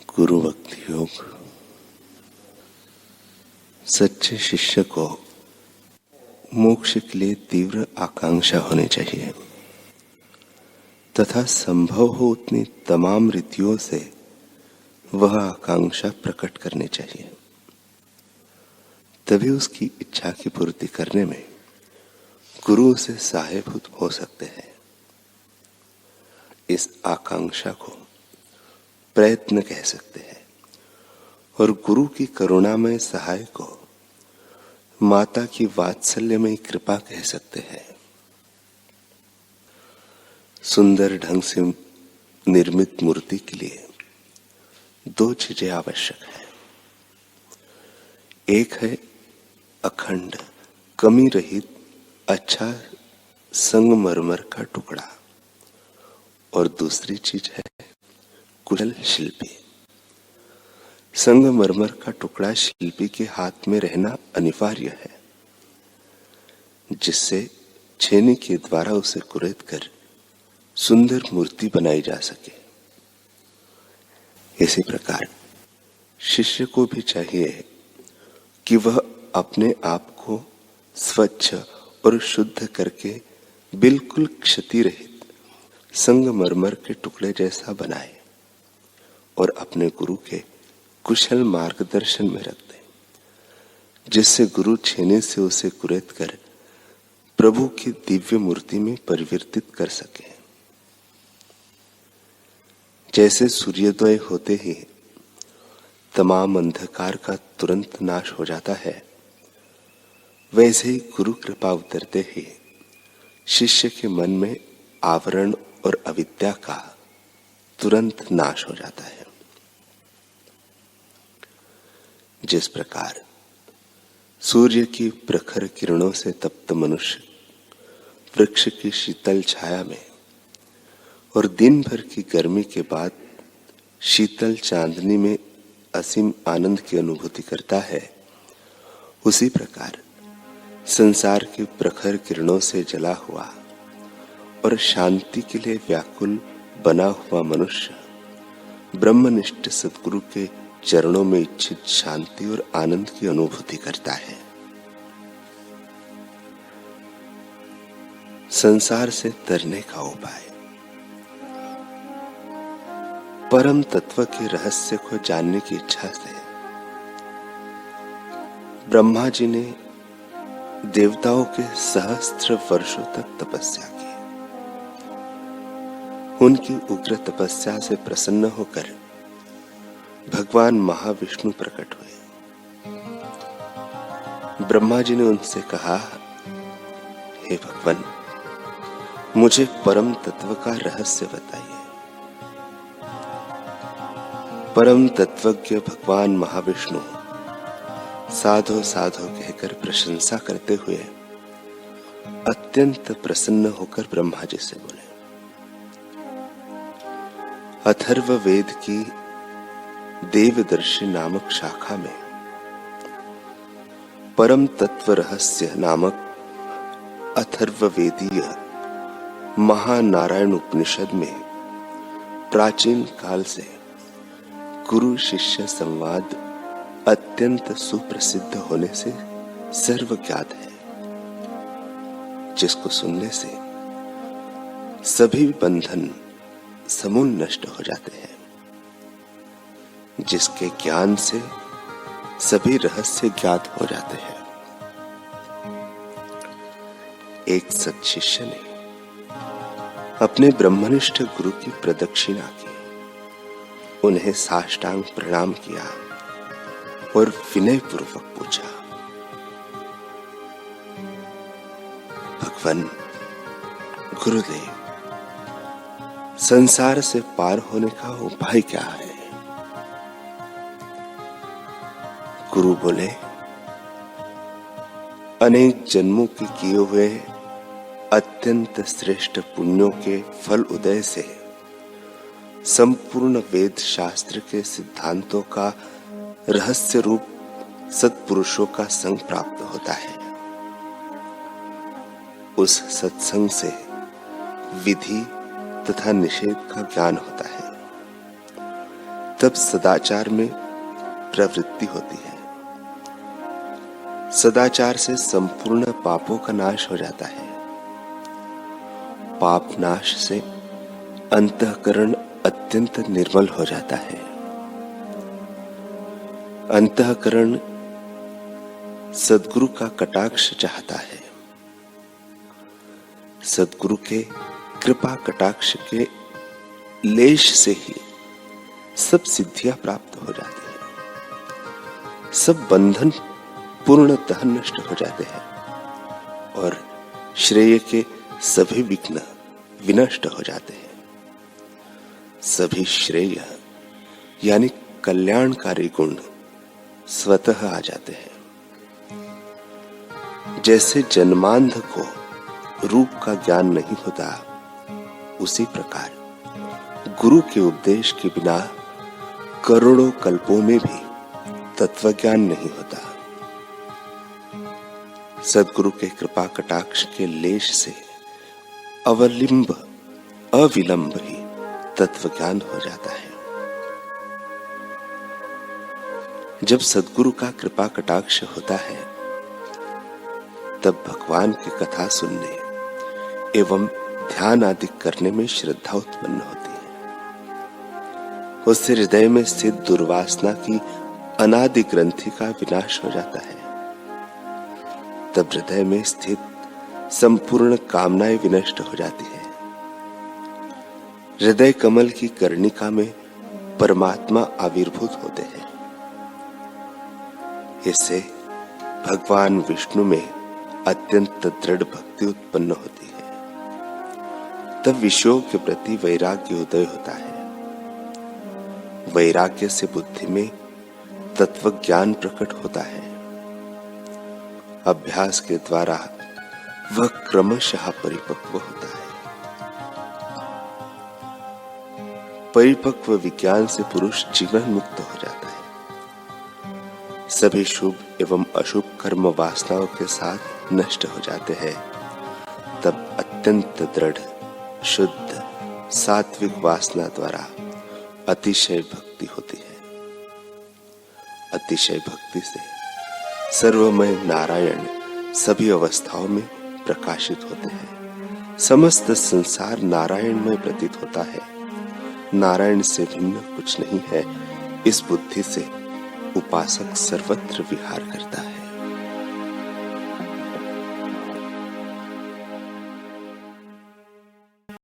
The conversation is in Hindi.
गुरु भक्ति योग। सच्चे शिष्य को मोक्ष के लिए तीव्र आकांक्षा होनी चाहिए तथा संभव हो उतनी तमाम रीतियों से वह आकांक्षा प्रकट करनी चाहिए। तभी उसकी इच्छा की पूर्ति करने में गुरु उसे सहायभूत हो सकते हैं। इस आकांक्षा को प्रयत्न कह सकते हैं और गुरु की करुणामय सहाय को माता की वात्सल्यमय कृपा कह सकते हैं। सुंदर ढंग से निर्मित मूर्ति के लिए दो चीजें आवश्यक है। एक है अखंड कमी रहित अच्छा संगमरमर का टुकड़ा और दूसरी चीज है कुशल शिल्पी। संगमरमर का टुकड़ा शिल्पी के हाथ में रहना अनिवार्य है, जिससे छेनी के द्वारा उसे कुरेद कर सुंदर मूर्ति बनाई जा सके। इसी प्रकार शिष्य को भी चाहिए कि वह अपने आप को स्वच्छ और शुद्ध करके बिल्कुल क्षति रहित संगमरमर के टुकड़े जैसा बनाए और अपने गुरु के कुशल मार्गदर्शन में रख दे, जिससे गुरु छेने से उसे कुरेद कर प्रभु की दिव्य मूर्ति में परिवर्तित कर सके। जैसे सूर्योदय होते ही तमाम अंधकार का तुरंत नाश हो जाता है, वैसे ही गुरु कृपा उतरते ही शिष्य के मन में आवरण और अविद्या का तुरंत नाश हो जाता है। जिस प्रकार सूर्य की प्रखर किरणों से तप्त मनुष्य वृक्ष की शीतल छाया में और दिन भर की गर्मी के बाद शीतल चांदनी में असीम आनंद की अनुभूति करता है, उसी प्रकार संसार की प्रखर किरणों से जला हुआ और शांति के लिए व्याकुल बना हुआ मनुष्य ब्रह्मनिष्ठ सद्गुरु के चरणों में इच्छित शांति और आनंद की अनुभूति करता है। संसार से तरने का उपाय। परम तत्व के रहस्य को जानने की इच्छा से ब्रह्मा जी ने देवताओं के सहस्त्र वर्षों तक तपस्या की। उनकी उग्र तपस्या से प्रसन्न होकर भगवान महाविष्णु प्रकट हुए। ब्रह्मा जी ने उनसे कहा, हे भगवान, मुझे परम तत्व का रहस्य बताइए। परम तत्वज्ञ भगवान महाविष्णु साधो साधो कहकर प्रशंसा करते हुए अत्यंत प्रसन्न होकर ब्रह्मा जी से बोले। अथर्व वेद की देवदर्शी नामक शाखा में परम तत्व रहस्य नामक अथर्ववेदीय महानारायण उपनिषद में प्राचीन काल से गुरु शिष्य संवाद अत्यंत सुप्रसिद्ध होने से सर्वज्ञात है, जिसको सुनने से सभी बंधन समूल नष्ट हो जाते हैं, जिसके ज्ञान से सभी रहस्य ज्ञात हो जाते हैं। एक सत्शिष्य ने अपने ब्रह्मनिष्ठ गुरु की प्रदक्षिणा की, उन्हें साष्टांग प्रणाम किया और विनय पूर्वक पूछा, भगवान गुरुदेव, संसार से पार होने का उपाय क्या है? गुरु बोले, अनेक जन्मों के किए हुए अत्यंत श्रेष्ठ पुण्यों के फल उदय से संपूर्ण वेद शास्त्र के सिद्धांतों का रहस्य रूप सत्पुरुषों का संग प्राप्त होता है। उस सत्संग से विधि तथा निषेध का ज्ञान होता है, तब सदाचार में प्रवृत्ति होती है। सदाचार से संपूर्ण पापों का नाश हो जाता है। पाप नाश से अंतःकरण अत्यंत निर्मल हो जाता है। अंतःकरण सद्गुरु का कटाक्ष चाहता है। सद्गुरु के कृपा कटाक्ष के लेश से ही सब सिद्धियां प्राप्त हो जाती है। सब बंधन पूर्णतः नष्ट हो जाते हैं और श्रेय के सभी विघ्न विनष्ट हो जाते हैं। सभी श्रेय यानी कल्याणकारी गुण स्वतः आ जाते हैं। जैसे जन्मांध को रूप का ज्ञान नहीं होता, उसी प्रकार गुरु के उपदेश के बिना करोड़ों कल्पों में भी तत्व ज्ञान नहीं होता। सद्गुरु के कृपा कटाक्ष के लेश से अविलंब ही तत्व ज्ञान हो जाता है। जब सद्गुरु का कृपा कटाक्ष होता है, तब भगवान की कथा सुनने एवं ध्यान आदि करने में श्रद्धा उत्पन्न होती है। उससे हृदय में स्थित दुर्वासना की अनादि ग्रंथि का विनाश हो जाता है। तब हृदय में स्थित संपूर्ण कामनाएं विनष्ट हो जाती है। हृदय कमल की कर्णिका में परमात्मा आविर्भूत होते हैं। इससे भगवान विष्णु में अत्यंत दृढ़ भक्ति उत्पन्न होती है। तब विषयों के प्रति वैराग्य उदय होता है। वैराग्य से बुद्धि में तत्व ज्ञान प्रकट होता है। अभ्यास के द्वारा वह क्रमशः परिपक्व होता है। परिपक्व विज्ञान से पुरुष जीवन मुक्त हो जाता है। सभी शुभ एवं अशुभ कर्म वासनाओं के साथ नष्ट हो जाते हैं। तब अत्यंत दृढ़ शुद्ध सात्विक वासना द्वारा अतिशय भक्ति होती है। अतिशय भक्ति से सर्वमय नारायण सभी अवस्थाओं में प्रकाशित होते हैं। समस्त संसार नारायण में प्रतीत होता है। नारायण से भिन्न कुछ नहीं है। इस बुद्धि से उपासक सर्वत्र विहार करता है।